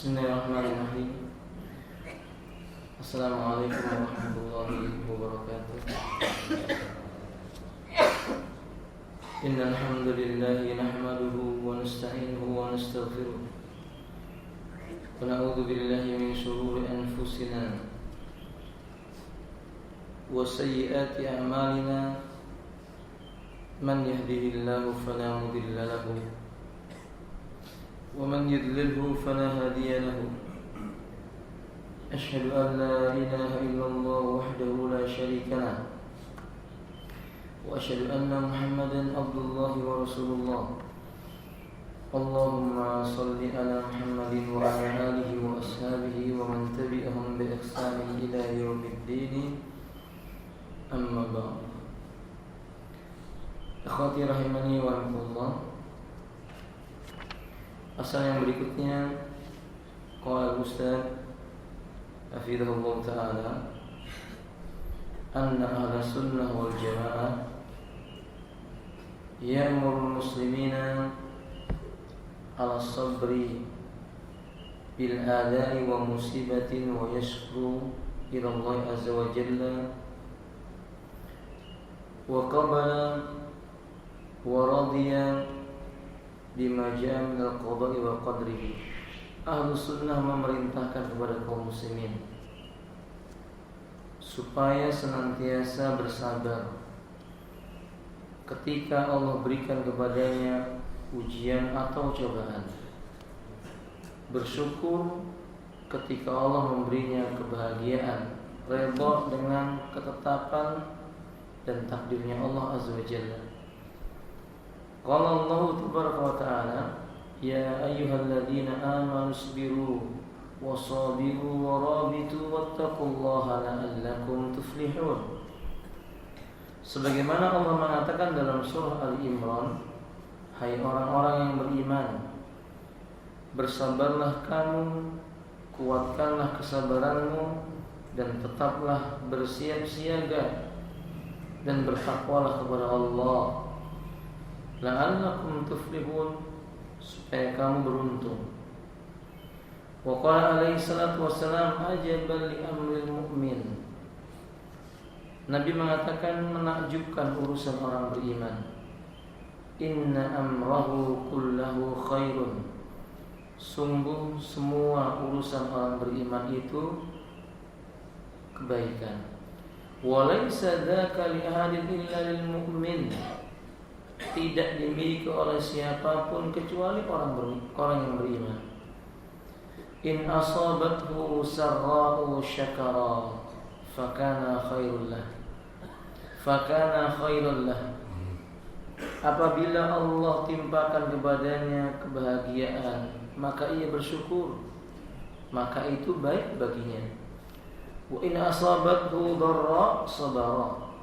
Bismillahirrahmanirrahim. Assalamualaikum warahmatullahi wabarakatuh. Innal hamdalillahi nahmaduhu wa nasta'inuhu wa nastaghfiruh. Wa na'udzu billahi min shururi anfusina wa sayyiati a'malina. Man yahdihillahu fala mudilla lahu wa man yudlilhu fala hadiya lahu. Asyhadu an la ilaha illallah wahdahu la syarika lah wa asyhadu anna Muhammadan abdullahi wa rasulullah. Allahumma salli ala Muhammadin wa ala alihi wa ashabihi wa man tabi'ahum bi ihsanin ila yaumiddin. Amma ba'd. Akhwati rahimani wa rahimakumullah. Asal yang berikutnya, qala al-ustaz hafizahullah ta'ala, anna ahla sunnah wal jamaah ya'muru muslimina ala sabri bil adai wa musibatin wa yashkuru ila Allah azza wa jalla wa qabala wa radiya bima ja'a min al-qada'i wa qadrihi. Ahlu sunnah memerintahkan kepada kaum muslimin supaya senantiasa bersabar ketika Allah berikan kepadanya ujian atau cobaan, bersyukur ketika Allah memberinya kebahagiaan, redha dengan ketetapan dan takdirnya Allah azza wa jalla. Qala Allah tabaraka wa ta'ala, ya ayyuhalladzina amanu isbiru wasabiru warabitu wattaqullaha la'allakum tuflihun. Sebagaimana Allah mengatakan dalam surah Al-Imran, hai orang-orang yang beriman, bersabarlah kamu, kuatkanlah kesabaranmu, dan tetaplah bersiap siaga dan bertakwalah kepada Allah, la'allakum tuflihun, supaya kamu beruntung. Wa qala alaihi salatu wassalam, ajaban li amril mu'min. Nabi mengatakan menakjubkan urusan orang beriman. Inna amrahu kullahu khairun. Sungguh semua urusan orang beriman itu kebaikan. Wa laysa dzaka li ahadin illa lil mu'min. Tidak dimiliki oleh siapapun kecuali orang yang beriman. In asabathu sarra'u syakara fakana khairul lah. Apabila Allah timpakan kepadanya kebahagiaan, maka ia bersyukur, maka itu baik baginya. Wa in asabathu dharra sabara.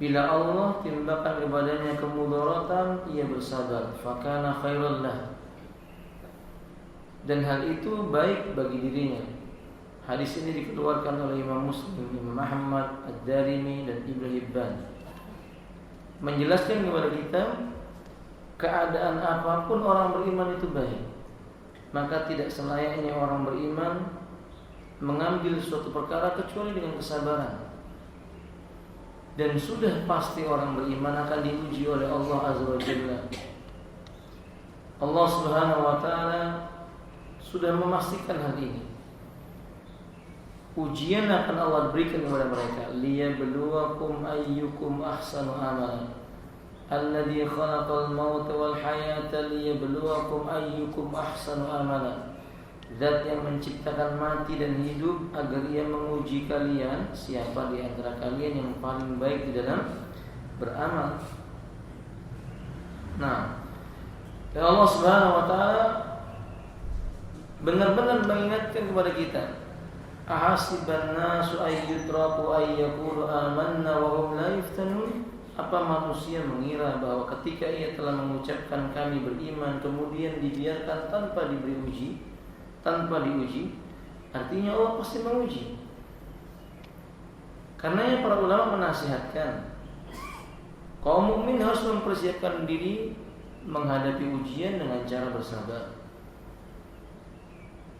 Bila Allah timpakan kepadanya kemudaratan, ia bersabar, fakana khairul lah, dan hal itu baik bagi dirinya. Hadis ini dikeluarkan oleh Imam Muslim, Imam Ahmad, Ad-Darimi, dan Ibnu Hibban, menjelaskan kepada kita keadaan apapun orang beriman itu baik. Maka tidak selayaknya orang beriman mengambil suatu perkara kecuali dengan kesabaran. Dan sudah pasti orang beriman akan diuji oleh Allah azza wa jalla. Allah subhanahu wa ta'ala sudah memastikan hal ini. Ujian akan Allah berikan kepada mereka, liyabluwakum ayyukum ahsanu amala. Alladzi khalaqal mauta wal hayata liyabluwakum ayyukum ahsanu amala. Zat yang menciptakan mati dan hidup agar ia menguji kalian, siapa di antara kalian yang paling baik di dalam beramal. Nah, Allah Subhanahu wa ta'ala benar-benar mengingatkan kepada kita, ahasiban nasu ayyutraku ayyakulu amanna wa hum la yuftanun. Apa manusia mengira bahwa ketika ia telah mengucapkan kami beriman kemudian dibiarkan tanpa diberi uji, tanpa diuji? Artinya Allah pasti menguji. Karena para ulama menasihatkan kaum mukmin harus mempersiapkan diri menghadapi ujian dengan cara bersabar.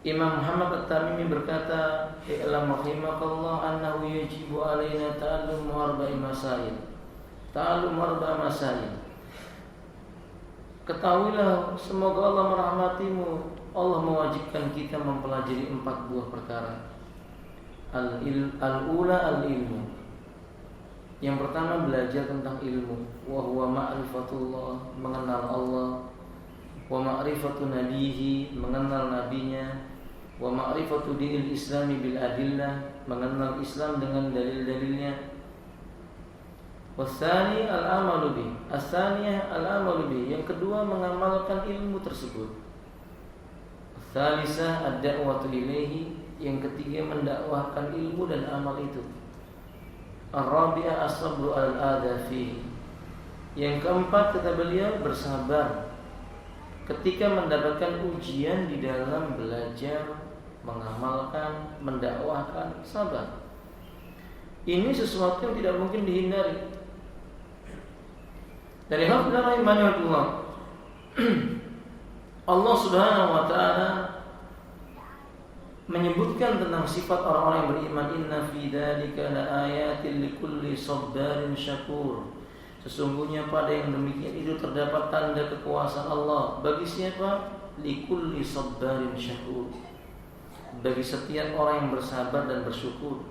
Imam Muhammad At-Tamimi berkata, "I'lam rahimakallah annahu yajibu alaina ta'allum arba'i masail." Ta'allum arba'i masail. Ketahuilah, semoga Allah merahmatimu, Allah mewajibkan kita mempelajari 4 buah perkara. Al-ula al-ilmu. Yang pertama belajar tentang ilmu, wa huwa ma'rifatullah, mengenal Allah, wa ma'rifatu nabihi, mengenal nabinya, wa ma'rifatu dinil islami bil adillah, mengenal Islam dengan dalil-dalilnya. Wasani al-amalu bih, as-saniyah al-amalu bih, yang kedua mengamalkan ilmu tersebut. Tsalisah ad-da'watu ilaihi, yang ketiga mendakwahkan ilmu dan amal itu. Ar-rabi'ah as-sabru al-adha fihi, yang keempat kata beliau bersabar ketika mendapatkan ujian di dalam belajar, mengamalkan, mendakwahkan, sabar. Ini sesuatu yang tidak mungkin dihindari. Dari hafizah rahimahullah, Allah Subhanahu wa taala menyebutkan tentang sifat orang-orang yang beriman, inna fi dzalika laayatin likulli sabarin syakur. Sesungguhnya pada yang demikian itu terdapat tanda kekuasaan Allah bagi siapa? Likulli sabarin syakur, bagi setiap orang yang bersabar dan bersyukur.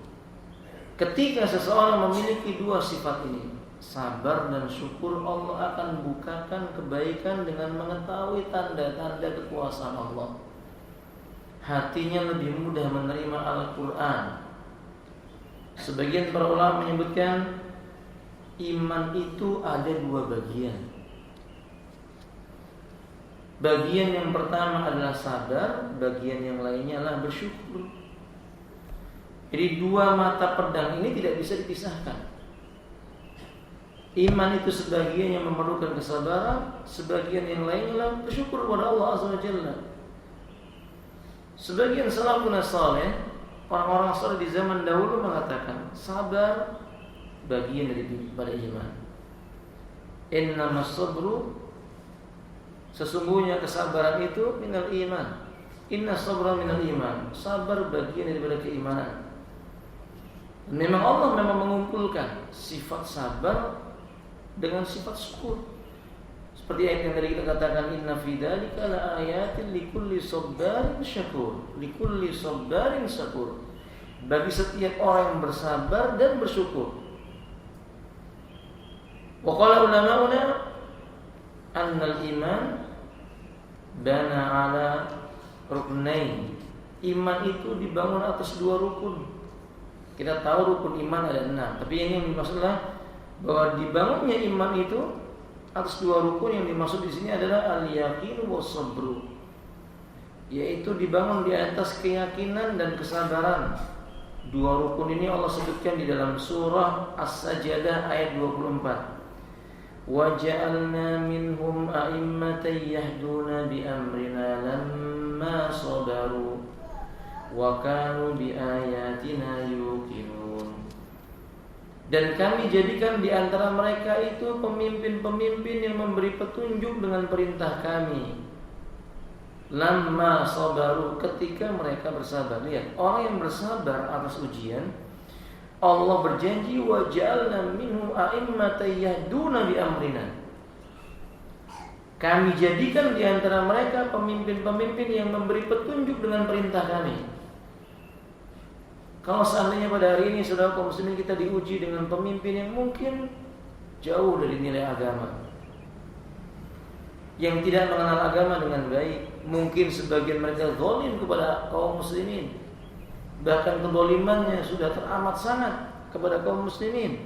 Ketika seseorang memiliki 2 sifat ini, sabar dan syukur, Allah akan bukakan kebaikan dengan mengetahui tanda-tanda kekuasaan Allah. Hatinya lebih mudah menerima Al-Quran. Sebagian para ulama menyebutkan iman itu ada 2 bagian. Bagian yang pertama adalah sabar, bagian yang lainnya adalah bersyukur. Jadi 2 mata pedang ini tidak bisa dipisahkan. Iman itu sebagian yang memerlukan kesabaran, sebagian yang lainnya adalah bersyukur kepada Allah Azza wa Jalla. Sebagian salafun saleh, orang-orang saleh di zaman dahulu mengatakan sabar bagian daripada iman. Innamas sabru, sesungguhnya kesabaran itu minal iman. Inna sabra minal iman, sabar bagian daripada keimanan. Memang Allah memang mengumpulkan sifat sabar dengan sifat syukur. Seperti ayat yang tadi kita katakan, inna fi dzalika laayatin likulli sabarin syakur, likulli sabarin syakur, bagi setiap orang yang bersabar dan bersyukur. Wa qala ulama'una annal iman bana ala ruknain. Iman itu dibangun atas 2 rukun. Kita tahu rukun iman ada 6, tapi ini yang dimaksudlah bahwa dibangunnya iman itu atas 2 rukun. Yang dimaksud di sini adalah al-yaqin was sabru, yaitu dibangun di atas keyakinan dan kesabaran. 2 rukun ini Allah sebutkan di dalam surah As-Sajdah ayat 24. Wa ja'alna minhum a'immatan yahduna bi amrina lamma sabaru wa kanu bi ayatina yuqinun. Dan kami jadikan di antara mereka itu pemimpin-pemimpin yang memberi petunjuk dengan perintah kami. Lamma sabaru, ketika mereka bersabar. Lihat, orang yang bersabar atas ujian, Allah berjanji wa ja'alna minhum a'immatan yahduna bi amrina. Kami jadikan di antara mereka pemimpin-pemimpin yang memberi petunjuk dengan perintah kami. Kalau seandainya pada hari ini saudara kaum muslimin kita diuji dengan pemimpin yang mungkin jauh dari nilai agama, yang tidak mengenal agama dengan baik, mungkin sebagian mereka zalim kepada kaum muslimin, bahkan kezalimannya sudah teramat sangat kepada kaum muslimin.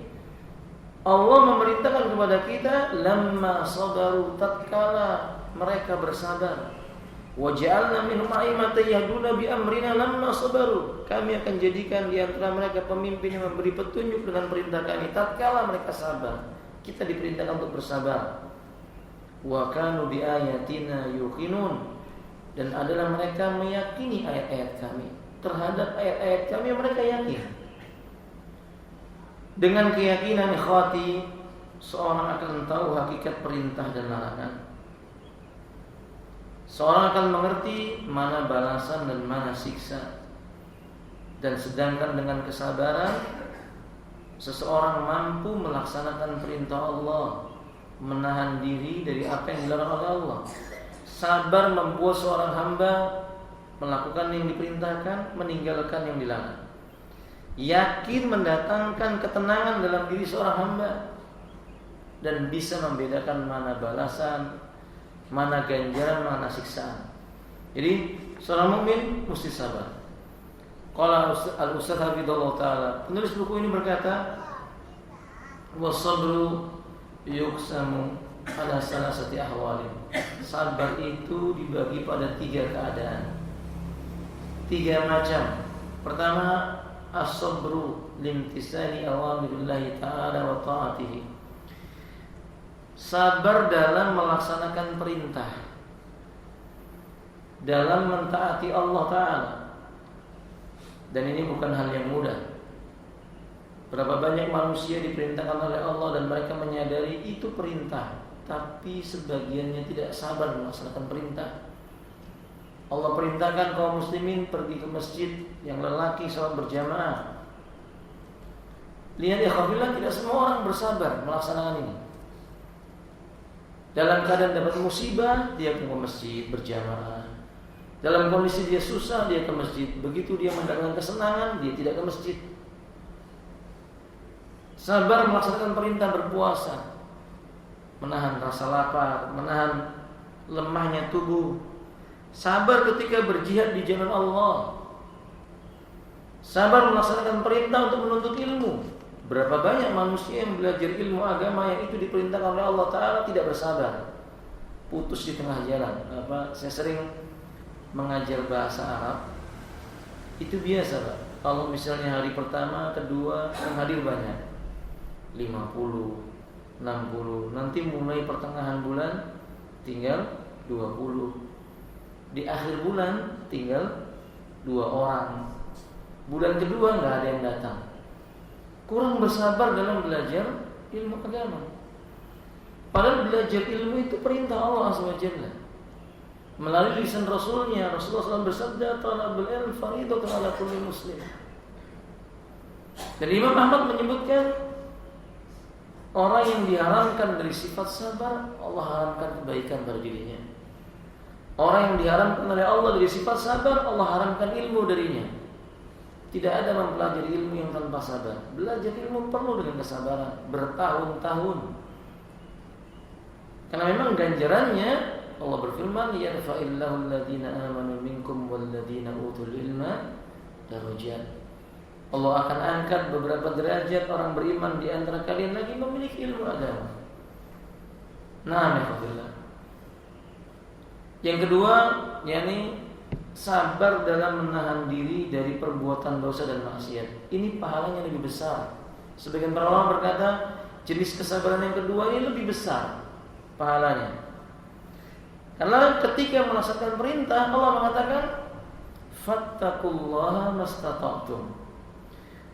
Allah memerintahkan kepada kita lamma sabaru, tatkala mereka bersabar. Wa ja'alna minhum a'immatan yahduna bi amrina lamma sabaru. Kami akan jadikan di antara mereka pemimpin yang memberi petunjuk dengan perintah kami tatkala mereka sabar. Kita diperintahkan untuk bersabar. Wa kanu bi ayatina yuqinun, dan adalah mereka meyakini ayat-ayat kami. Terhadap ayat-ayat kami mereka yakin. Dengan keyakinan ikhwati, seorang akan tahu hakikat perintah dan larangan. seorang akan mengerti mana balasan dan mana siksa. Dan sedangkan dengan kesabaran, seseorang mampu melaksanakan perintah Allah, menahan diri dari apa yang dilarang oleh Allah. Sabar membuat seorang hamba melakukan yang diperintahkan, meninggalkan yang dilarang. Yakin mendatangkan ketenangan dalam diri seorang hamba, dan bisa membedakan mana balasan, mana ganjaran, mana siksaan. Jadi seorang mukmin mesti sabar. Qala Al-Ustaz Hafidhullah Ta'ala, penulis buku ini berkata, wasabru yuqsamu ala salasati ahwalin. Sabar itu dibagi pada 3 keadaan, 3 macam. Pertama, as-sabru limtisani awamirillahi ta'ala wa ta'atihi. Sabar dalam melaksanakan perintah, dalam mentaati Allah Ta'ala. Dan ini bukan hal yang mudah. Berapa banyak manusia diperintahkan oleh Allah dan mereka menyadari itu perintah, tapi sebagiannya tidak sabar melaksanakan perintah. Allah perintahkan kaum muslimin pergi ke masjid, yang lelaki sholat berjamaah. Lihat ya kafilah, tidak semua orang bersabar melaksanakan ini. Dalam keadaan dapat musibah, dia ke masjid berjamaah. Dalam kondisi dia susah, dia ke masjid. Begitu dia mendapatkan kesenangan, dia tidak ke masjid. Sabar melaksanakan perintah berpuasa, menahan rasa lapar, menahan lemahnya tubuh. Sabar ketika berjihad di jalan Allah. Sabar melaksanakan perintah untuk menuntut ilmu. Berapa banyak manusia yang belajar ilmu agama yang itu diperintahkan oleh Allah Ta'ala tidak bersabar, putus di tengah jalan. Saya sering mengajar bahasa Arab. Itu biasa Pak, kalau misalnya hari pertama, kedua yang hadir banyak 50, 60, nanti mulai pertengahan bulan tinggal 20, di akhir bulan tinggal 2 orang, bulan kedua nggak ada yang datang. Kurang bersabar dalam belajar ilmu agama. Padahal belajar ilmu itu perintah Allah SWT. Melalui lisan Rasulnya, Rasulullah SAW bersabda, talabul ilm fariidatun ala kulli muslim. Dan Imam Ahmad menyebutkan, orang yang diharamkan dari sifat sabar, Allah haramkan kebaikan pada dirinya. Orang yang diharamkan oleh Allah dari sifat sabar, Allah haramkan ilmu darinya. Tidak ada mempelajari ilmu yang tanpa sabar. Belajar ilmu perlu dengan kesabaran, bertahun-tahun. Karena memang ganjarannya, Allah berfirman, yarfa'illahu alladhina amanu minkum walladhina utul ilma darajat. Allah akan angkat beberapa derajat orang beriman di antara kalian lagi memiliki ilmu agama. Alhamdulillah. Yang kedua, yakni sabar dalam menahan diri dari perbuatan dosa dan maksiat. Ini pahalanya lebih besar. Sebagian para ulama berkata, jenis kesabaran yang kedua ini lebih besar pahalanya. Karena ketika melaksanakan perintah, Allah mengatakan, fattaqullaha mastata'tum.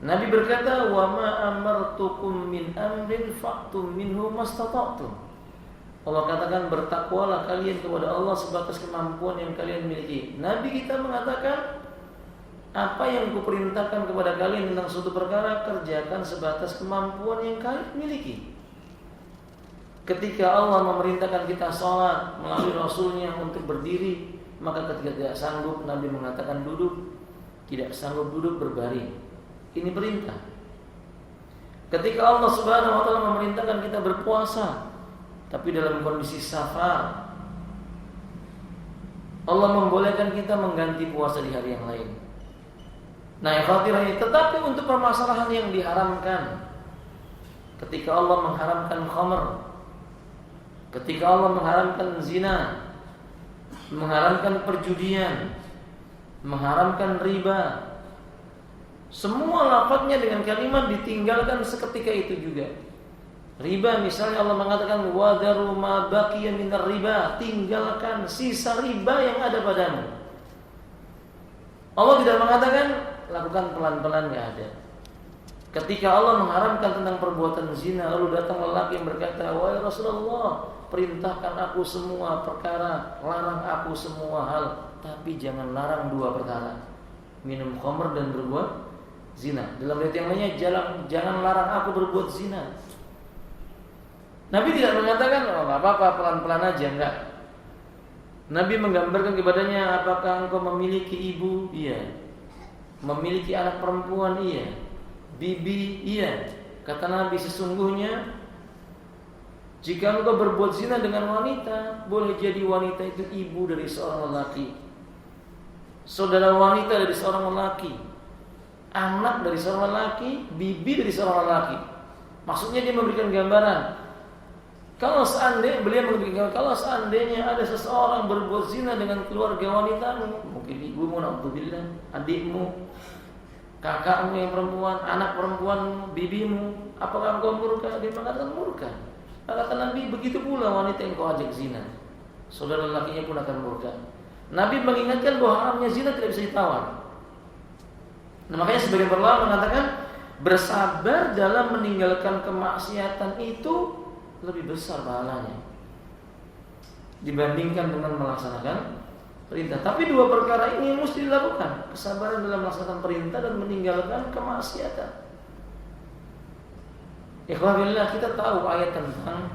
Nabi berkata, wa ma amartukum min amrin fa'tum minhu mastata'tum. Allah katakan, bertakwalah kalian kepada Allah sebatas kemampuan yang kalian miliki. Nabi kita mengatakan, apa yang kuperintahkan kepada kalian tentang suatu perkara, kerjakan sebatas kemampuan yang kalian miliki. Ketika Allah memerintahkan kita sholat melalui Rasulnya untuk berdiri, maka ketika tidak sanggup, Nabi mengatakan duduk. Tidak sanggup duduk, berbaring. Ini perintah. Ketika Allah Subhanahu wa ta'ala memerintahkan kita berpuasa, tapi dalam kondisi safar, Allah membolehkan kita mengganti puasa di hari yang lain. Nah, khawatirnya, tetapi untuk permasalahan yang diharamkan, ketika Allah mengharamkan khamr, ketika Allah mengharamkan zina, mengharamkan perjudian, mengharamkan riba, semua lafadznya dengan kalimat ditinggalkan seketika itu juga. Riba misalnya Allah mengatakan wadaru ma baqiya minar riba, tinggalkan sisa riba yang ada padamu. Allah tidak mengatakan lakukan pelan-pelan, enggak ada. Ketika Allah mengharamkan tentang perbuatan zina, lalu datang lelaki yang berkata, "Wahai Rasulullah, perintahkan aku semua perkara, larang aku semua hal, tapi jangan larang dua perkara, minum khamr dan berbuat zina." Dalam ayat yang lainnya, jangan larang aku berbuat zina. Nabi tidak mengatakan, "Oh, enggak apa-apa, pelan-pelan aja." Enggak. Nabi menggambarkan kepadanya, apakah engkau memiliki ibu? Iya. Memiliki anak perempuan? Iya. Bibi? Iya. Kata Nabi, sesungguhnya jika engkau berbuat zina dengan wanita, boleh jadi wanita itu ibu dari seorang lelaki, saudara wanita dari seorang lelaki, anak dari seorang lelaki, bibi dari seorang lelaki. Maksudnya dia memberikan gambaran, kalau seandainya ada seseorang berbuat zina dengan keluarga wanitamu, mungkin ibumu, naudzubillah, adikmu, kakakmu yang perempuan, anak perempuanmu, bibimu, apakah engkau murka? Dia mengatakan murka. Kata Nabi, begitu pula wanita yang kau ajak zina, saudara lelakinya pun akan murka. Nabi mengingatkan bahwa haramnya zina tidak bisa ditawar. Nah, makanya sebagian ulama mengatakan bersabar dalam meninggalkan kemaksiatan itu lebih besar pahalanya dibandingkan dengan melaksanakan perintah. Tapi dua perkara ini mesti dilakukan, kesabaran dalam melaksanakan perintah dan meninggalkan kemaksiatan. Ikhwanillah, kita tahu ayat tentang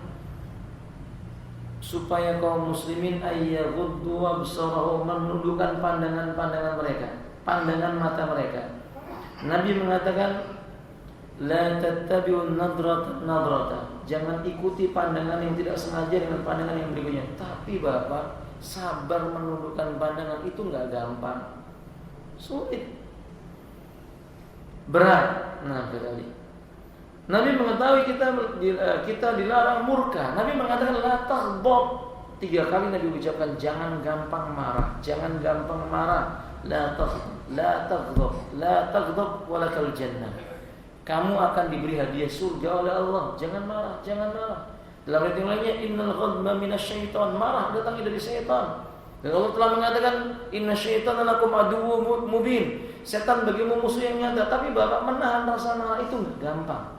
supaya kaum muslimin ayyaghuddu absarahum, menundukkan pandangan-pandangan mereka, pandangan mata mereka. Nabi mengatakan, la tattabi'un nadrata, jangan ikuti pandangan yang tidak sengaja dengan pandangan yang berikutnya. Tapi Bapak, sabar menundukkan pandangan itu enggak gampang, sulit, berat. Nah, kali Nabi mengetahui kita dilarang murka. Nabi mengatakan la taghdab. 3 kali Nabi ucapkan jangan gampang marah, jangan gampang marah. La taghdab, la taghdab walakal jannah. Kamu akan diberi hadiah surga oleh Allah. Jangan marah, jangan marah. Dalam ayat yang lainnya, innal ghadba minasyaiton, marah datangnya dari syaitan. Dan Allah telah mengatakan, innasyaitana lakum aduwwun mubin. Setan bagimu musuh yang nyata. Tapi Bapak, menahan rasa marah itu enggak gampang.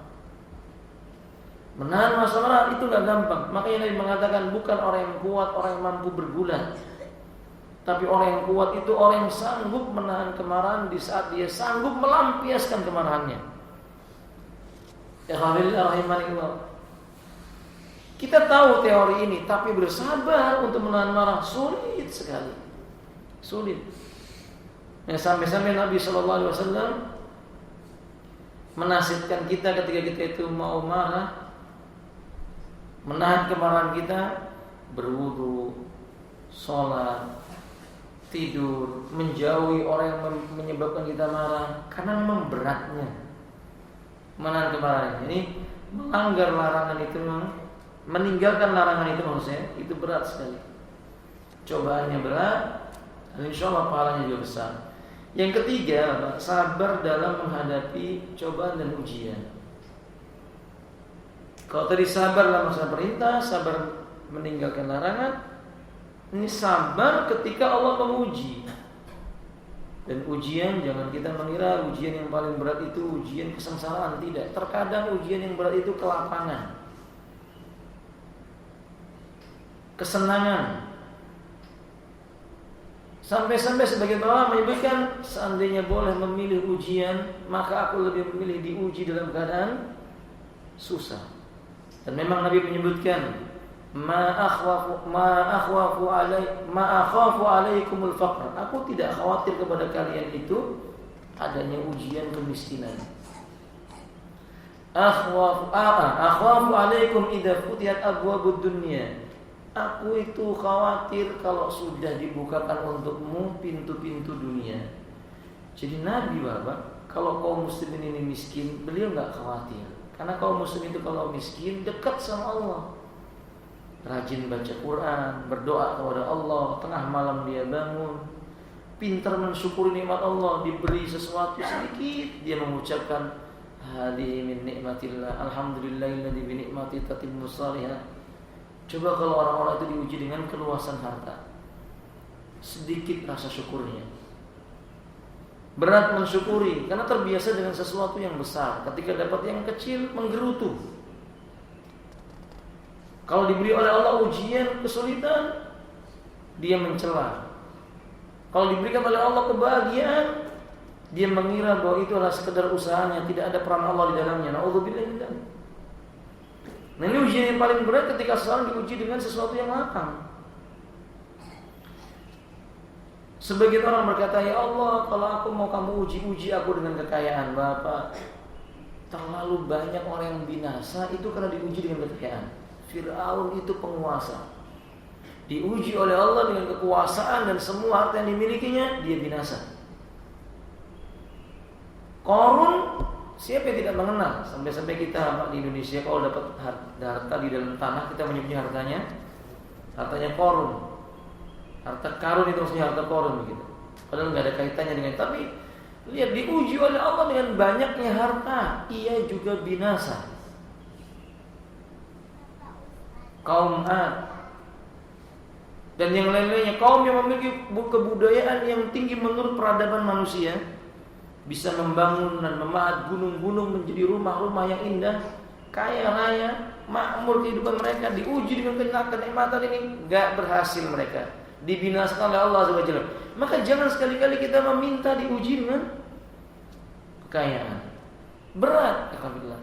Menahan rasa marah itu enggak gampang. Makanya Nabi mengatakan, bukan orang yang kuat, orang yang mampu bergulat, tapi orang yang kuat itu orang yang sanggup menahan kemarahan di saat dia sanggup melampiaskan kemarahannya. Ya rahimahillah. Kita tahu teori ini, tapi bersabar untuk menahan marah sulit sekali, sulit. Ya, sampai-sampai Nabi SAW menasihatkan kita ketika kita itu mau marah, menahan kemarahan kita, berwudu, sholat, tidur, menjauhi orang yang menyebabkan kita marah, karena memang beratnya menahan kemarahan. Ini melanggar larangan itu, meninggalkan larangan itu maksudnya, itu berat sekali. Cobaannya berat, dan insya Allah pahalanya juga besar. Yang ketiga, sabar dalam menghadapi cobaan dan ujian. Kalau tadi sabar dalam melaksanakan perintah, sabar meninggalkan larangan, ini sabar ketika Allah menguji. Dan ujian, jangan kita mengira ujian yang paling berat itu ujian kesengsaraan. Tidak, terkadang ujian yang berat itu kelapangan, kesenangan. Sampai-sampai sebagian ulama menyebutkan, seandainya boleh memilih ujian, maka aku lebih memilih diuji dalam keadaan susah. Dan memang Nabi menyebutkan, ma akhafu alaikumul faqr. Aku tidak khawatir kepada kalian itu adanya ujian kemiskinan. Akhafu alaikum idza futihat abwabud dunya. Aku itu khawatir kalau sudah dibukakan untukmu pintu-pintu dunia. Jadi Nabi Bapak, kalau kaum muslimin ini miskin, beliau enggak khawatir. Karena kaum muslim itu kalau miskin dekat sama Allah, rajin baca Quran, berdoa kepada Allah, tengah malam dia bangun, pintar mensyukuri nikmat Allah, diberi sesuatu sedikit dia mengucapkan hadhihi min nikmatillah, alhamdulillahilladzi bi nikmati tatimmus shalihat. Coba kalau orang-orang itu diuji dengan keluasan harta, sedikit rasa syukurnya. berat mensyukuri karena terbiasa dengan sesuatu yang besar. Ketika dapat yang kecil menggerutu. Kalau diberi oleh Allah ujian, kesulitan, dia mencela. Kalau diberikan oleh Allah kebahagiaan, dia mengira bahwa itu adalah sekedar usahanya, tidak ada peran Allah di dalamnya. Na'udzubillah min dzalik. Nah, ini ujian yang paling berat ketika seorang diuji dengan sesuatu yang lapang. Sebagian orang berkata, ya Allah, kalau aku mau kamu uji aku dengan kekayaan. Bapak, terlalu banyak orang yang binasa itu karena diuji dengan kekayaan. Fir'aun itu penguasa, diuji oleh Allah dengan kekuasaan dan semua harta yang dimilikinya, dia binasa. Qarun, siapa yang tidak mengenal? Sampai-sampai kita di Indonesia kalau dapat harta di dalam tanah, kita menyebutnya hartanya Qarun. Harta karun itu maksudnya harta korun begitu. Padahal nggak ada kaitannya dengan. Tapi lihat, diuji oleh Allah dengan banyaknya harta, ia juga binasa. Kaum Ad dan yang lain-lainnya, kaum yang memiliki kebudayaan yang tinggi menurut peradaban manusia, bisa membangun dan memahat gunung-gunung menjadi rumah-rumah yang indah, kaya raya, makmur kehidupan mereka, diuji dengan kenikmatan ini, nggak berhasil mereka. Dibinasakan oleh Allah Subhanahu wa taala. Maka jangan sekali-kali kita meminta diuji dengan kekayaan. Berat, alhamdulillah.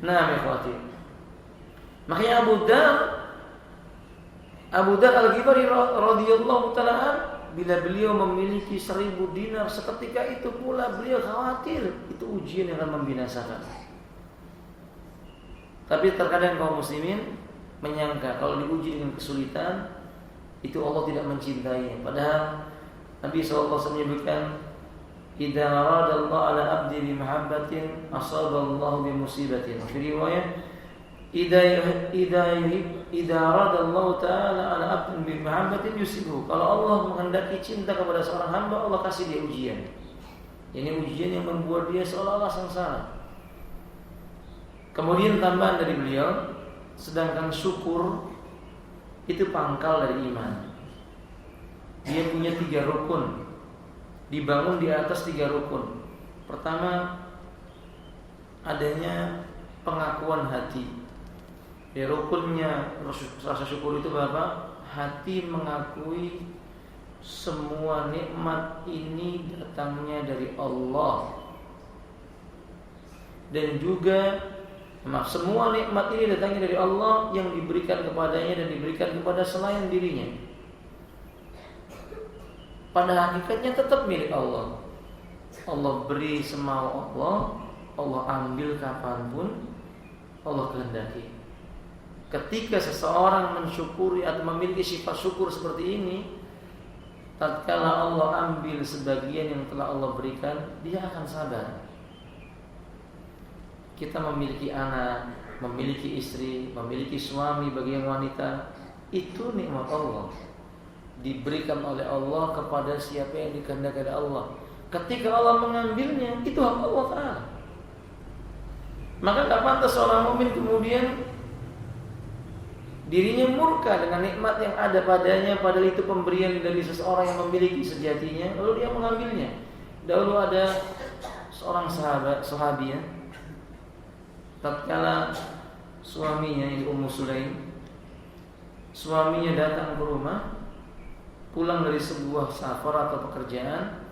Nah, ikhwati. Makanya Abu Dar Al-Ghifari radhiyallahu taala, bila beliau memiliki 1000 dinar, seketika itu pula beliau khawatir itu ujian yang akan membinasakan. Tapi terkadang kaum muslimin menyangka kalau diuji dengan kesulitan itu Allah tidak mencintai. Padahal Nabi SAW menyebutkan, idza arada Allah ala abdi bi mahabbatin asaba Allah bi musibatin. Fi riwayat, idza arada Allah taala ala abdi bi mahabbatin yusibuhu. Kalau Allah menghendaki cinta kepada seorang hamba, Allah kasih dia ujian. Ini ujian yang membuat dia seolah-olah sengsara. Kemudian tambahan dari beliau, sedangkan syukur itu pangkal dari iman. Dia punya 3 rukun, dibangun di atas 3 rukun. Pertama, adanya pengakuan hati. Di rukunnya rasa syukur itu apa? Hati mengakui semua nikmat ini datangnya dari Allah, dan juga semua nikmat ini datangnya dari Allah yang diberikan kepadanya dan diberikan kepada selain dirinya. Pada hakikatnya tetap milik Allah. Allah beri semau Allah, Allah ambil kapanpun Allah kehendaki. Ketika seseorang mensyukuri atau memiliki sifat syukur seperti ini, tatkala Allah ambil sebagian yang telah Allah berikan, dia akan sabar. Kita memiliki anak, memiliki istri, memiliki suami bagi yang wanita, itu nikmat Allah, diberikan oleh Allah kepada siapa yang dikehendaki oleh Allah. Ketika Allah mengambilnya, itu hak Allah Ta'ala. Maka tak pantas seorang mukmin kemudian dirinya murka dengan nikmat yang ada padanya, padahal itu pemberian dari seseorang yang memiliki sejatinya, lalu dia mengambilnya. Dahulu ada seorang sahabi, tatkala suaminya, ini Ummu Sulaim, suaminya datang ke rumah, pulang dari sebuah safar atau pekerjaan,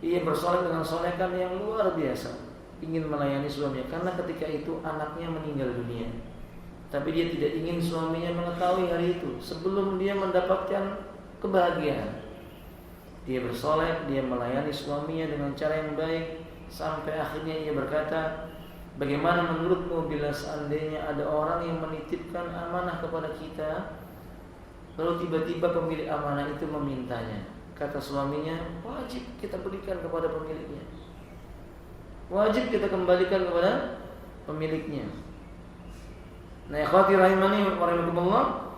ia bersolek dengan solekan yang luar biasa, ingin melayani suaminya, karena ketika itu anaknya meninggal dunia. Tapi dia tidak ingin suaminya mengetahui hari itu sebelum dia mendapatkan kebahagiaan. Dia bersolek, dia melayani suaminya dengan cara yang baik, sampai akhirnya ia berkata, bagaimana menurutmu bila seandainya ada orang yang menitipkan amanah kepada kita, lalu tiba-tiba pemilik amanah itu memintanya? Kata suaminya, wajib kita berikan kepada pemiliknya, wajib kita kembalikan kepada pemiliknya. Nah, ikhwati rahimani wa rahimakumullah,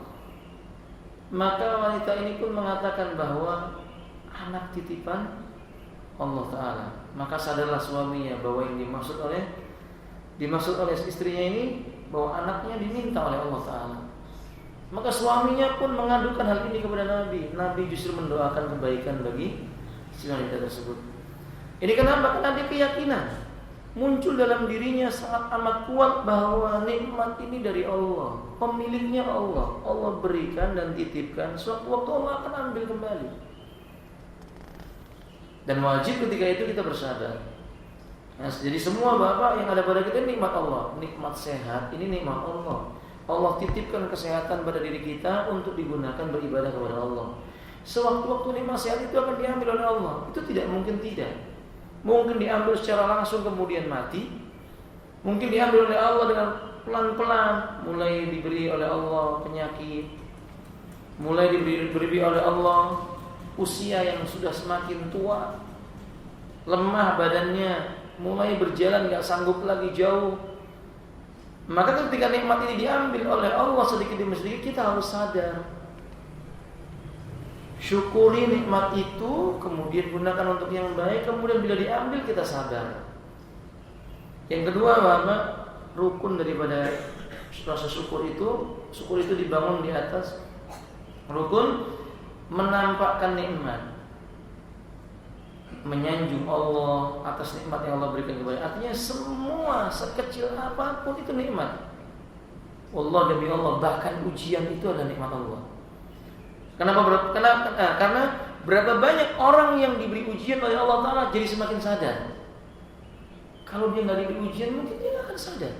maka wanita ini pun mengatakan bahwa anak titipan Allah Ta'ala. Maka sadarlah suaminya bahwa yang dimaksud oleh istrinya ini bahwa anaknya diminta oleh Allah Ta'ala. Maka suaminya pun mengadukan hal ini kepada Nabi. Nabi justru mendoakan kebaikan bagi istilah wanita tersebut. Ini kenapa? Karena dia keyakinan muncul dalam dirinya sangat amat kuat bahwa nikmat ini dari Allah, pemiliknya Allah. Allah berikan dan titipkan, suatu waktu Allah akan ambil kembali. Dan wajib ketika itu kita bersadar. Nah, jadi semua bapak yang ada pada kita nikmat Allah, nikmat sehat, ini nikmat Allah. Allah titipkan kesehatan pada diri kita untuk digunakan beribadah kepada Allah. Sewaktu-waktu nikmat sehat itu akan diambil oleh Allah. Itu tidak mungkin tidak. Mungkin diambil secara langsung kemudian mati. Mungkin diambil oleh Allah dengan pelan-pelan. Mulai diberi oleh Allah penyakit, mulai diberi oleh Allah usia yang sudah semakin tua, lemah badannya, mulai berjalan gak sanggup lagi jauh. Maka ketika nikmat ini diambil oleh Allah sedikit demi sedikit, kita harus sadar. Syukuri nikmat itu, kemudian gunakan untuk yang baik. Kemudian bila diambil kita sadar. Yang kedua, Bapak, rukun daripada rasa syukur itu dibangun di atas rukun menampakkan nikmat, menyanjung Allah atas nikmat yang Allah berikan kepada. Artinya semua sekecil apapun itu nikmat. Allah demi Allah, bahkan ujian itu adalah nikmat Allah. Kenapa? Karena berapa banyak orang yang diberi ujian oleh Allah Ta'ala jadi semakin sadar. Kalau dia nggak diberi ujian mungkin dia nggak akan sadar.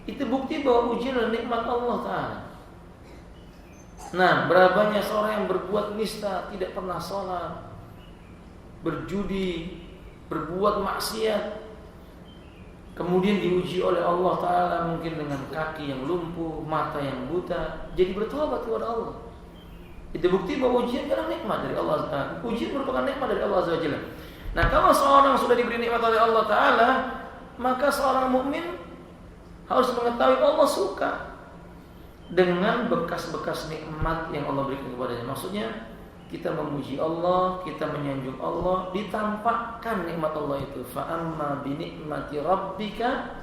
Itu bukti bahwa ujian adalah nikmat Allah Ta'ala. Nah, berapa banyak seorang yang berbuat nista, tidak pernah sholat, berjudi, berbuat maksiat, kemudian diuji oleh Allah Ta'ala mungkin dengan kaki yang lumpuh, mata yang buta, jadi bertobat kepada Allah. Itu bukti bahwa ujian adalah nikmat dari Allah. Ujian merupakan nikmat dari Allah Azza wa Jalla. Nah, kalau seorang sudah diberi nikmat oleh Allah Ta'ala, maka seorang mukmin harus mengetahui Allah suka dengan bekas-bekas nikmat yang Allah berikan kepadanya. Maksudnya kita memuji Allah, kita menyanjung Allah, ditampakkan nikmat Allah itu. Fa amma bi nikmati rabbika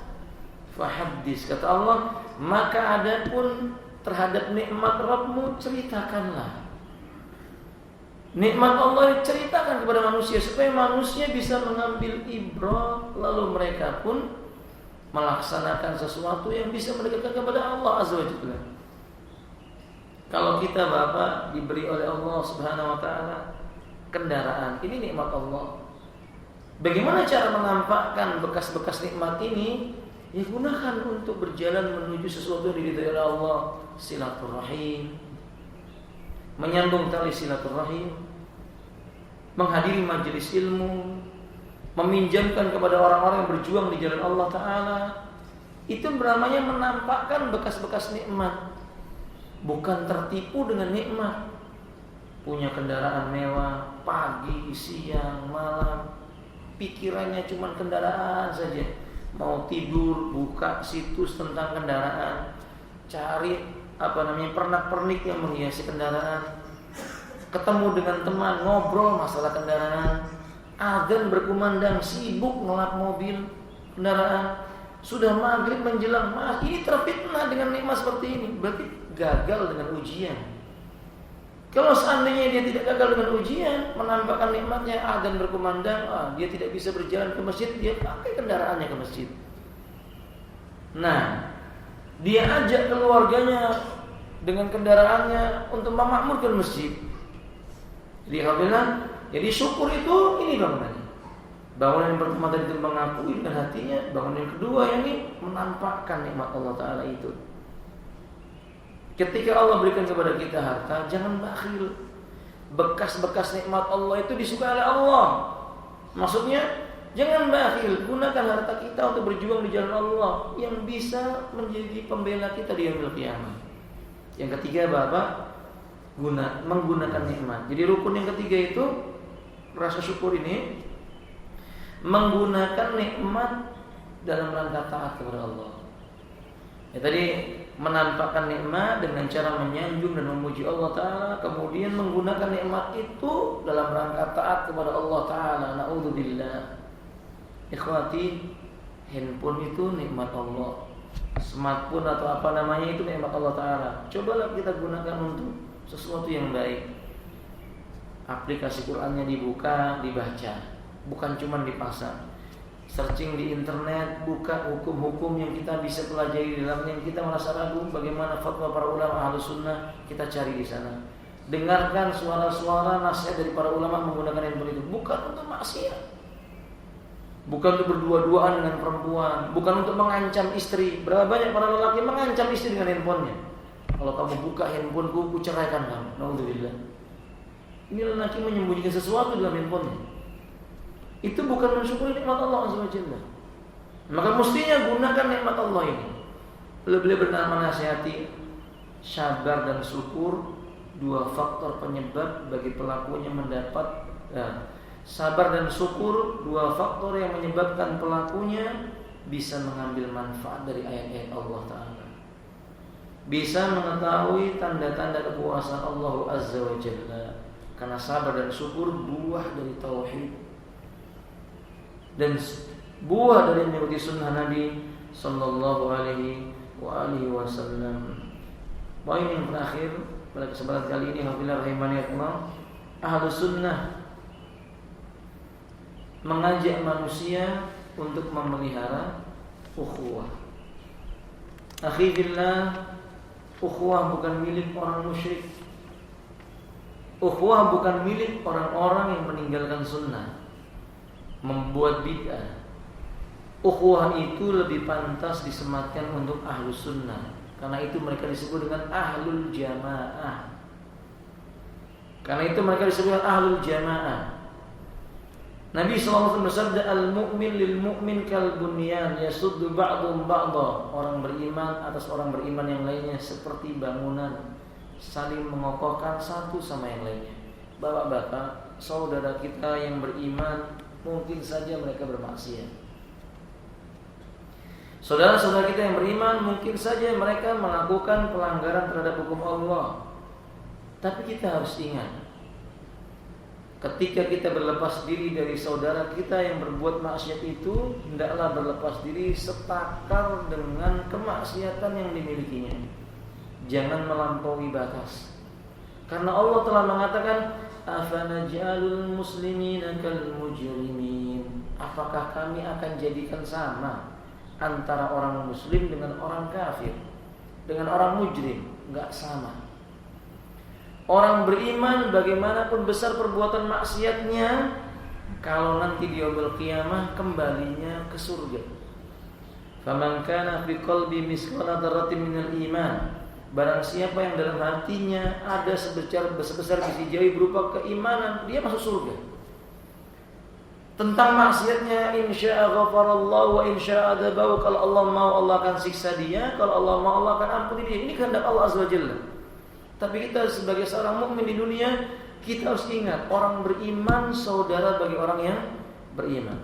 fahaddits. Kata Allah, maka adapun terhadap nikmat Rabbmu ceritakanlah. Nikmat Allah diceritakan kepada manusia supaya manusia bisa mengambil ibrah, lalu mereka pun melaksanakan sesuatu yang bisa mendekatkan kepada Allah Azza wa Jalla. Kalau kita Bapak diberi oleh Allah Subhanahu wa Ta'ala kendaraan, ini nikmat Allah. Bagaimana cara menampakkan bekas-bekas nikmat ini? Ya gunakan untuk berjalan menuju sesuatu yang diridhai oleh Allah. Silaturahim, menyambung tali silaturahim, menghadiri majelis ilmu, meminjamkan kepada orang-orang yang berjuang di jalan Allah Ta'ala. Itu namanya menampakkan bekas-bekas nikmat. Bukan tertipu dengan nikmat. Punya kendaraan mewah, pagi, siang, malam, pikirannya cuma kendaraan saja. Mau tidur, buka situs tentang kendaraan, cari pernak-pernik yang menghiasi kendaraan, ketemu dengan teman, ngobrol masalah kendaraan, azan berkumandang, sibuk ngelap mobil kendaraan, sudah maghrib menjelang, ini terfitnah dengan nikmat seperti ini, berarti gagal dengan ujian. Kalau seandainya dia tidak gagal dengan ujian, menampakkan nikmatnya, azan berkumandang, dia tidak bisa berjalan ke masjid, dia pakai kendaraannya ke masjid. Nah, dia ajak keluarganya dengan kendaraannya untuk memakmurkan masjid. Jadi alhamdulillah, jadi syukur itu ini bangunannya. Bangunan yang pertama tadi itu mengakui dengan hatinya, bangunan yang kedua ini menampakkan nikmat Allah Ta'ala itu. Ketika Allah berikan kepada kita harta, jangan bakhil. Bekas-bekas nikmat Allah itu disukai oleh Allah. Maksudnya, jangan bakhil. Gunakan harta kita untuk berjuang di jalan Allah yang bisa menjadi pembela kita di yaumil qiyamah. Yang ketiga, Bapak, menggunakan nikmat. Jadi rukun yang ketiga itu rasa syukur ini menggunakan nikmat dalam rangka taat kepada Allah. Ya, tadi menampakkan nikmat dengan cara menyanjung dan memuji Allah Ta'ala, kemudian menggunakan nikmat itu dalam rangka taat kepada Allah Ta'ala. Na'udzubillah. Ikhwati, handphone itu nikmat Allah, smartphone atau apa namanya itu nikmat Allah Ta'ala. Cobalah kita gunakan untuk sesuatu yang baik. aplikasi Qur'annya dibuka, dibaca, bukan cuma dipasang. Searching di internet, buka hukum-hukum yang kita bisa pelajari di dalamnya. Kita merasa ragu bagaimana fatwa para ulama Ahlus Sunnah, kita cari di sana. Dengarkan suara-suara nasihat dari para ulama menggunakan handphone itu, bukan untuk maksiat, bukan untuk berdua-duaan dengan perempuan, bukan untuk mengancam istri. Berapa banyak para lelaki mengancam istri dengan handphonenya. Kalau kamu buka handphoneku, ku ceraikan kamu. Naudzubillah. Ini lelaki menyembunyikan sesuatu dalam handphonenya. Itu bukan mensyukuri nikmat Allah Azza wa Jalla. Maka mestinya gunakan nikmat Allah ini. Beliau bernama menasihati sabar dan syukur, dua faktor penyebab bagi pelakunya mendapat sabar dan syukur, dua faktor yang menyebabkan pelakunya bisa mengambil manfaat dari ayat-ayat Allah Ta'ala, bisa mengetahui tanda-tanda kekuasaan Allah Azza wa Jalla. Karena sabar dan syukur buah dari tauhid dan buah dari mengikuti sunnah Nabi Sallallahu Alaihi Wasallam. Poin yang terakhir pada kesempatan kali ini, alhamdulillah rahimani Allah, Ahlus Sunnah mengajak manusia untuk memelihara ukhuwah. Akhi billah, ukhuwah bukan milik orang musyrik. Ukhuwah bukan milik orang-orang yang meninggalkan sunnah, membuat bid'ah. Ukhuwah itu lebih pantas disematkan untuk Ahlus Sunnah, karena itu mereka disebut dengan Ahlul Jamaah. Karena itu mereka disebut Ahlul Jamaah. Nabi SAW bersabda, al-mu'min lil-mu'min kal-bunyan yasuddu ba'dhum ba'dha. Orang beriman atas orang beriman yang lainnya seperti bangunan, saling mengokohkan satu sama yang lainnya. Bapak-bapak, saudara kita yang beriman, mungkin saja mereka bermaksiat. Saudara-saudara kita yang beriman, mungkin saja mereka melakukan pelanggaran terhadap hukum Allah. Tapi kita harus ingat, ketika kita berlepas diri dari saudara kita yang berbuat maksiat itu, hendaklah berlepas diri setakar dengan kemaksiatan yang dimilikinya. Jangan melampaui batas. Karena Allah telah mengatakan, afanaj'alul muslimina kal mujrimin. Apakah kami akan jadikan sama antara orang muslim dengan orang kafir, dengan orang mujrim? Enggak sama. Orang beriman bagaimanapun besar perbuatan maksiatnya, kalau nanti di yaumul qiyamah kembalinya ke surga. Faman kana fi qalbi misqala dzarratin minal iman. Barang siapa yang dalam hatinya ada sebesar biji jari berupa keimanan, dia masuk surga. Tentang maksiatnya, insya'a ghafarallahu wa insya'a adzabahu. Kalau Allah mau, Allah akan siksa dia. Kalau Allah mau, Allah akan ampuni dia. Ini kehendak Allah Azza wa Jalla. Tapi kita sebagai seorang mukmin di dunia, kita harus ingat, orang beriman saudara bagi orang yang beriman.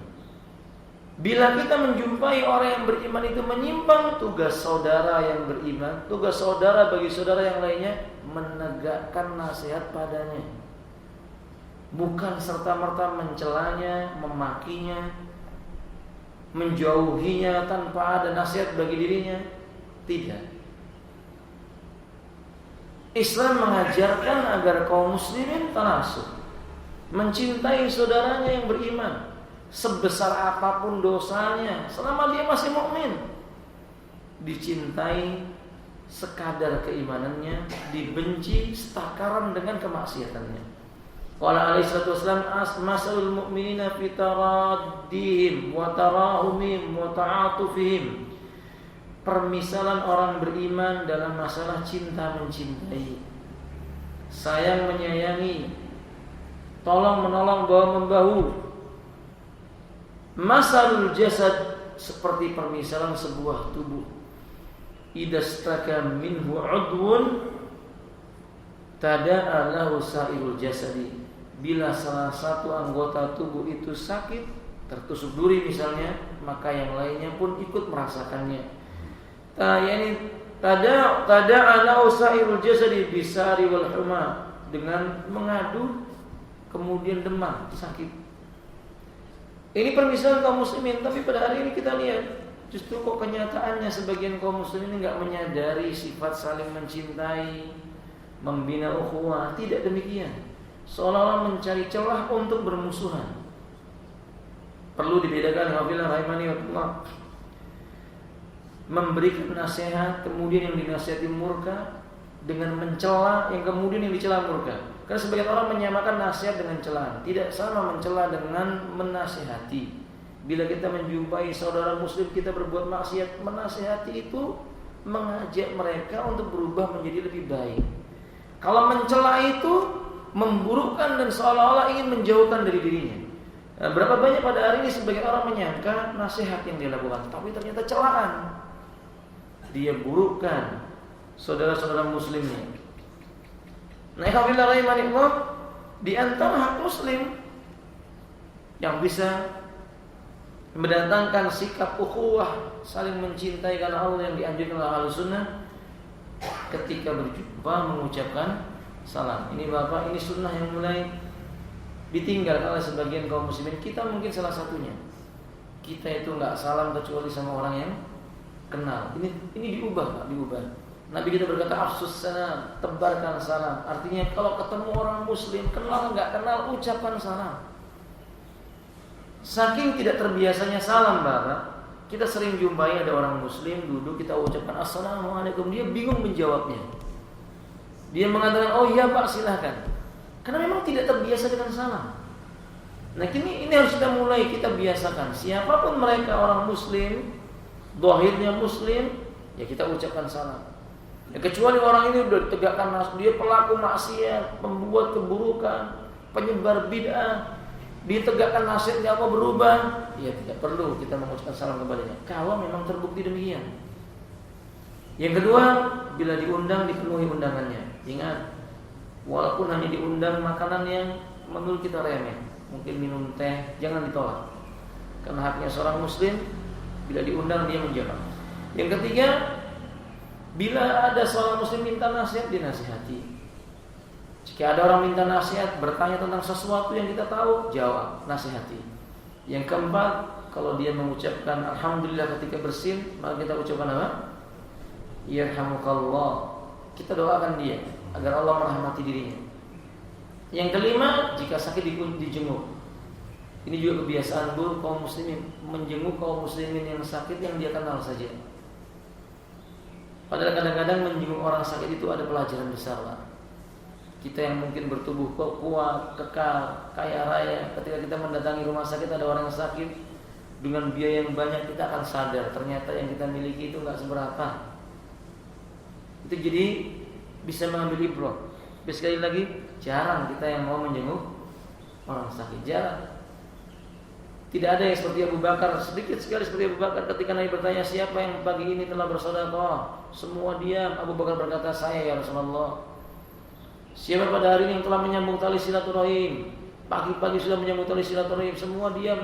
Bila kita menjumpai orang yang beriman itu menyimpang, tugas saudara yang beriman, tugas saudara bagi saudara yang lainnya, menegakkan nasihat padanya. Bukan serta-merta mencelanya, memakinya, menjauhinya tanpa ada nasihat bagi dirinya. Tidak. Islam mengajarkan agar kaum muslimin tanasuh, mencintai saudaranya yang beriman, sebesar apapun dosanya, selama dia masih mukmin, dicintai sekadar keimanannya, dibenci setakaran dengan kemaksiatannya. Qala alaihi salatu wasallam, masalul mu'minina fi taraddihim wa tarahumihim wa ta'atufihim. Permisalan orang beriman dalam masalah cinta mencintai, sayang menyayangi, tolong menolong, bahu membahu. Masalul jasad, seperti permisalan sebuah tubuh. Idastaka minhu udwun tada'a lahu sa'irul jasadi. Bila salah satu anggota tubuh itu sakit, tertusuk duri misalnya, maka yang lainnya pun ikut merasakannya. Tada'a lahu sa'irul jasadi bisari wal huma, dengan mengadu kemudian demam, sakit. Ini permisalan kaum muslimin. Tapi pada hari ini kita lihat, justru kok kenyataannya sebagian kaum muslimin enggak menyadari sifat saling mencintai, membina ukhuwah. Tidak demikian. seolah-olah mencari celah untuk bermusuhan. Perlu dibedakan rahimani Allah. Memberikan nasihat kemudian yang dinasihati murka, dengan mencela yang kemudian yang dicela murka. Karena sebagian orang menyamakan nasihat dengan celaan. Tidak sama mencela dengan menasihati. Bila kita menjumpai saudara muslim kita berbuat maksiat, menasihati itu mengajak mereka untuk berubah menjadi lebih baik. Kalau mencela itu memburukkan dan seolah-olah ingin menjauhkan dari dirinya. Nah, berapa banyak pada hari ini sebagian orang menyangka nasihat yang dia lakukan, tapi ternyata celaan. Dia burukkan saudara-saudara muslimnya. Nah, alhamdulillah rahimanillah, di antara hak muslim yang bisa mendatangkan sikap ukhuwah, saling mencintai karena Allah yang dianjurkan oleh Ahlussunnah, ketika berjumpa mengucapkan salam. Ini Bapak, ini sunnah yang mulai ditinggalkan oleh sebagian kaum muslimin. Kita mungkin salah satunya. Kita itu enggak salam kecuali sama orang yang kenal. Ini diubah, Pak, diubah. Nabi kita berkata afsus salam, tebarkan salam. Artinya kalau ketemu orang muslim, kenal enggak kenal, ucapkan salam. Saking tidak terbiasanya salam, Bapak, kita sering jumpai ada orang muslim duduk, kita ucapkan assalamualaikum, dia bingung menjawabnya. Dia mengatakan, oh iya Pak, silahkan. Karena memang tidak terbiasa dengan salam. Nah, ini harus kita mulai, kita biasakan. Siapapun mereka, orang muslim, zahirnya muslim, ya kita ucapkan salam. Ya, kecuali orang ini sudah tegakkan nas, dia pelaku maksiat, pembuat keburukan, penyebar bid'ah, ditegakkan nasihatnya apa berubah, ya tidak perlu kita mengucapkan salam kepadanya. Kalau memang terbukti demikian. Yang kedua, bila diundang dipenuhi undangannya. Ingat, walaupun hanya diundang makanan yang menurut kita remeh, mungkin minum teh, jangan ditolak. Karena haknya seorang muslim, bila diundang dia menjawab. Yang ketiga, bila ada seorang muslim minta nasihat, dinasihati. Jika ada orang minta nasihat, bertanya tentang sesuatu yang kita tahu, jawab, nasihati. Yang keempat, kalau dia mengucapkan alhamdulillah ketika bersin, maka kita ucapkan apa? Yarhamukallah. Kita doakan dia agar Allah merahmati dirinya. Yang kelima, jika sakit dijenguk. Ini juga kebiasaan buruk kaum muslimin, menjenguk kaum muslimin yang sakit yang dia kenal saja. Padahal kadang-kadang menjenguk orang sakit itu ada pelajaran besar, Pak. Kita yang mungkin bertubuh kuat, kekal, kaya raya, ketika kita mendatangi rumah sakit ada orang yang sakit, dengan biaya yang banyak kita akan sadar ternyata yang kita miliki itu enggak seberapa. Itu jadi bisa mengambil ibrah. Tapi sekali lagi, jarang kita yang mau menjenguk orang sakit, jarang. Tidak ada yang seperti Abu Bakar, sedikit sekali seperti Abu Bakar. Ketika Nabi bertanya siapa yang pagi ini telah bersedekah, semua diam. Abu Bakar berkata, saya ya Rasulullah. Siapa pada hari ini yang telah menyambung tali silaturahim, pagi-pagi sudah menyambung tali silaturahim, semua diam.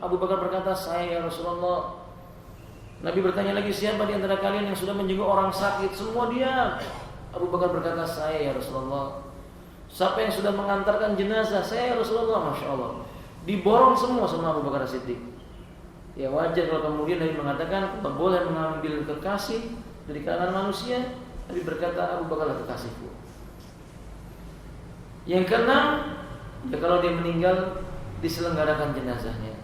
Abu Bakar berkata, saya ya Rasulullah. Nabi bertanya lagi, siapa di antara kalian yang sudah menjenguk orang sakit, semua diam. Abu Bakar berkata, saya ya Rasulullah. Siapa yang sudah mengantarkan jenazah, saya ya Rasulullah. Masya Allah, diborong semua sama Abu Bakar Siddiq. Ya wajar kalau kemudian Nabi mengatakan kalau boleh mengambil kekasih dari kalangan manusia, Nabi berkata Abu Bakar kekasihku. Yang keenam, ya kalau dia meninggal diselenggarakan jenazahnya,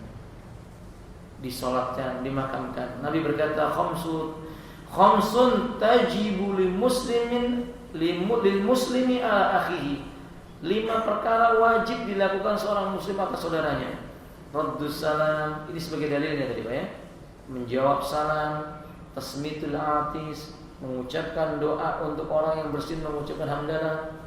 disolatkan, dimakamkan. Nabi berkata khamsun tajibu lil muslimi ala akhihi. 5 perkara wajib dilakukan seorang muslim atas saudaranya. Raddus salam, ini sebagai dalilnya tadi Pak ya. Menjawab salam, tasmitul atis, mengucapkan doa untuk orang yang bersin, mengucapkan hamdalah.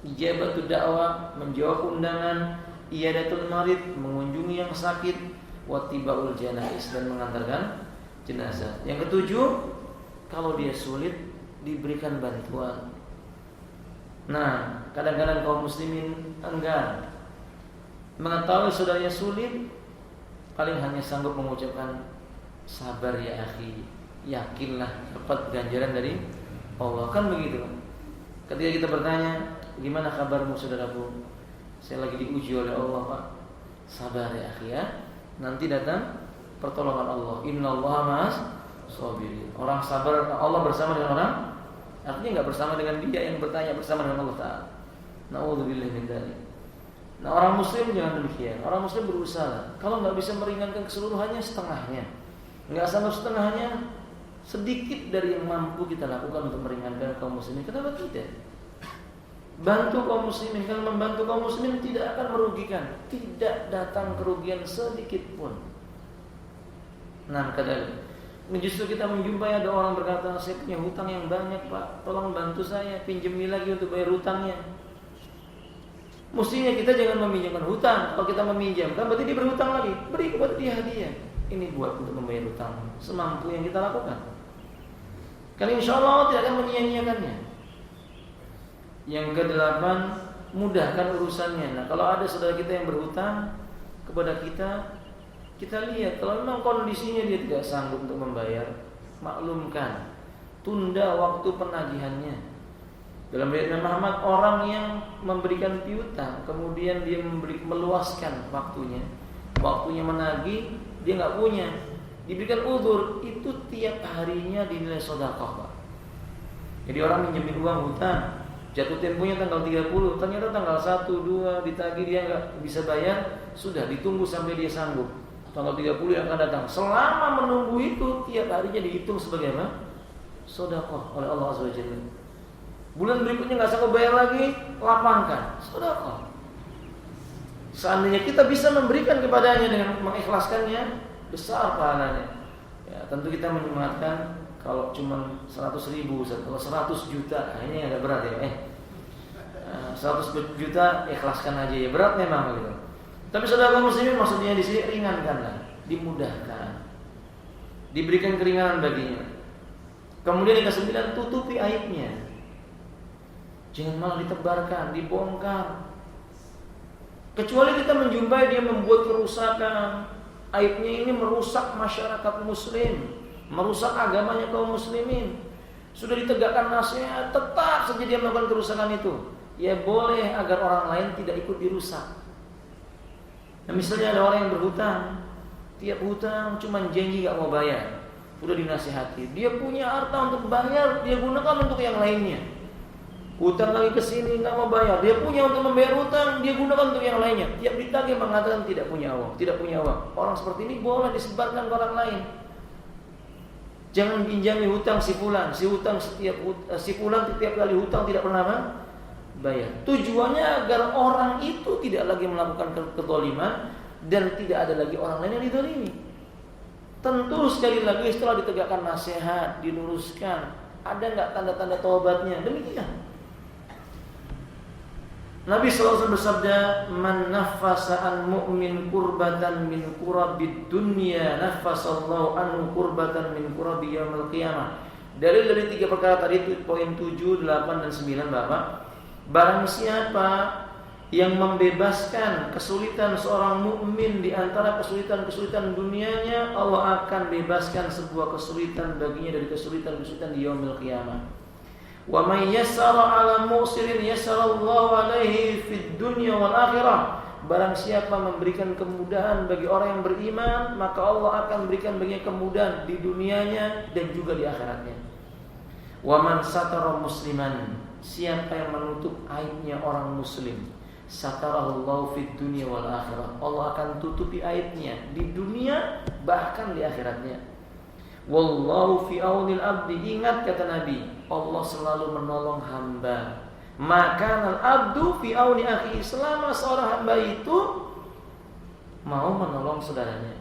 Ijabatul dakwah, menjawab undangan. Iyadatul marid, mengunjungi yang sakit. Wattibaul janais, dan mengantarkan jenazah. Yang ketujuh, kalau dia sulit diberikan bantuan. Nah, kadang-kadang kaum muslimin enggan mengetahui saudaranya sulit, paling hanya sanggup mengucapkan sabar ya akhi, yakinlah dapat ganjaran dari Allah. Kan begitu. Ketika kita bertanya, gimana kabarmu saudaraku? Saya lagi diuji oleh Allah, Pak. Sabar ya akhi ya. Nanti datang pertolongan Allah. Innallaha ma'as sabirin. Orang sabar, Allah bersama dengan orang. Artinya enggak bersama dengan dia yang bertanya, bersama dengan Allah Ta'ala. Na'udzubillah min dzalik. Nah, orang muslim jangan demikian. Orang muslim berusaha. Kalau nggak bisa meringankan keseluruhannya, setengahnya. Nggak sanggup setengahnya, sedikit dari yang mampu kita lakukan untuk meringankan kaum muslimin. Kenapa tidak? Bantu kaum muslimin. Kalau membantu kaum muslimin tidak akan merugikan. Tidak datang kerugian sedikit pun. Nah, kadang justru kita menjumpai ada orang berkata, saya punya hutang yang banyak Pak, tolong bantu saya, pinjami lagi untuk bayar hutangnya. Mestinya kita jangan meminjamkan hutang. Kalau kita meminjamkan berarti dia berhutang lagi. Beri kepada dia hadiah. Ini buat untuk membayar hutang semampu yang kita lakukan. Karena insya Allah tidak akan menyia-nyiakannya. Yang ke-8, mudahkan urusannya. Nah, kalau ada saudara kita yang berhutang kepada kita, kita lihat kalau memang kondisinya dia tidak sanggup untuk membayar, maklumkan, tunda waktu penagihannya. Dalam riwayat Imam Ahmad, orang yang memberikan piutang kemudian dia meluaskan waktunya menagih, dia nggak punya, diberikan uzur, itu tiap harinya dinilai sedekah, Pak. Jadi orang minjemin uang hutang, jatuh temponya tanggal 30, ternyata tanggal 1, 2 ditagih dia nggak bisa bayar, sudah ditunggu sampai dia sanggup. Tanggal 30 yang akan datang. Selama menunggu itu tiap harinya dihitung sebagai apa? Sedekah oleh Allah Azza wa Jalla. Bulan berikutnya nggak sanggup bayar lagi, lapangkan sedekah. Seandainya kita bisa memberikan kepadanya dengan mengikhlaskannya, besar pahalanya. Ya, tentu kita menyematkan kalau cuma 100.000, kalau 100 juta, nah ini agak berat ya. 100 juta ikhlaskan aja ya, berat memang gitu. Tapi saudara muslimin maksudnya di sini ringankanlah, dimudahkan, diberikan keringanan baginya. Kemudian yang ke-9, tutupi aibnya. Jangan malah ditebarkan, dibongkar. Kecuali kita menjumpai dia membuat kerusakan, aibnya ini merusak masyarakat muslim, merusak agamanya kaum muslimin. Sudah ditegakkan nasihat, tetap saja dia melakukan kerusakan itu. Ya boleh agar orang lain tidak ikut dirusak. Nah, misalnya ada orang yang berhutang, tiap hutang cuma janji gak mau bayar. Sudah dinasihati, dia punya harta untuk bayar, dia gunakan untuk yang lainnya. Hutang lagi ke sini nggak mau bayar, dia punya untuk membayar hutang, dia gunakan untuk yang lainnya. Tiap ditagih mengatakan tidak punya uang, tidak punya uang. Orang seperti ini boleh disebarkan ke orang lain. Jangan pinjami hutang si fulan, si fulan setiap kali hutang tidak pernah bayar. Tujuannya agar orang itu tidak lagi melakukan kezaliman dan tidak ada lagi orang lain yang dizalimi. Tentu sekali lagi setelah ditegakkan nasihat, diluruskan, ada nggak tanda-tanda taubatnya? Demikian. Nabi SAW bersabda, "Man nafasa an mu'min kurbatan min kurabid dunya, nafasallahu anhu kurbatan min kurabi yaumil qiyamah." Dari 3 perkara tadi, itu poin 7, 8 dan 9, Bapak. Barang siapa yang membebaskan kesulitan seorang mukmin di antara kesulitan-kesulitan dunianya, Allah akan bebaskan sebuah kesulitan baginya dari kesulitan-kesulitan di yaumil qiyamah. Wa may yassara 'ala mu'sirin yassarallahu 'alaihi fid dunya wal akhirah. Barang siapa memberikan kemudahan bagi orang yang beriman, maka Allah akan berikan baginya kemudahan di dunianya dan juga di akhiratnya. Wa man satara musliman, siapa yang menutup aibnya orang muslim, satarahullahu fid dunya wal akhirah. Allah akan tutupi aibnya di dunia bahkan di akhiratnya. Wallahu fi aunil abdi, ingat kata Nabi, Allah selalu menolong hamba. Maka al-abdu fi auni akhi, selama seorang hamba itu mau menolong saudaranya,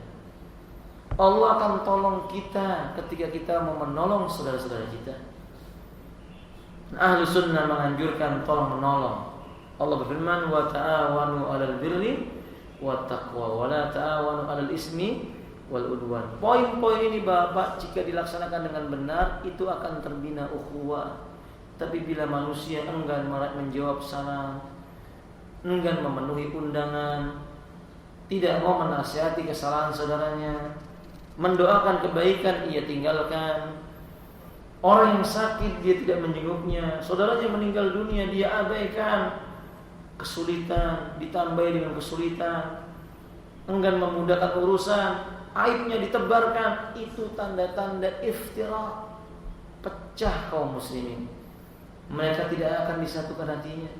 Allah akan tolong kita ketika kita mau menolong saudara-saudara kita. Ahlu sunnah menganjurkan tolong menolong. Allah berfirman, wa ta'awanu 'alal birri wat taqwa wa la ta'awanu 'alal ismi wal udwan. Poin-poin ini Bapak jika dilaksanakan dengan benar itu akan terbina ukhuwah. Tapi bila manusia enggan menjawab salam, enggan memenuhi undangan, tidak mau menasihati kesalahan saudaranya, mendoakan kebaikan ia tinggalkan, orang yang sakit dia tidak menjenguknya, saudaranya meninggal dunia dia abaikan, kesulitan ditambahi dengan kesulitan, enggan memudahkan urusan, aibnya ditebarkan, itu tanda-tanda iftirak, pecah kaum muslimin. Mereka tidak akan disatukan hatinya.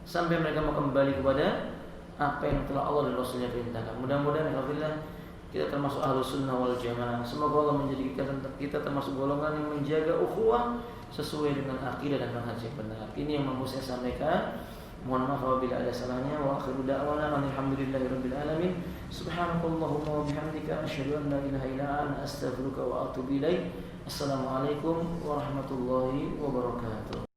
sampai mereka mau kembali kepada apa yang telah Allah dan Rasulnya perintahkan. Mudah-mudahan alhamdulillah kita termasuk ahlus sunnah wal jamaah. Semoga Allah menjadikan kita termasuk golongan yang menjaga ukhuwah sesuai dengan akidah dan manhaj yang benar. Ini yang mampu saya sampaikan. Mohon maaf apabila ada salahnya. Wa akhiru da'wana alhamdulillahirabbil alamin. Subhanakallahumma wa bihamdika asyhadu an la ilaha illa anta astaghfiruka wa atubu ilaik. Assalamualaikum warahmatullahi wabarakatuh.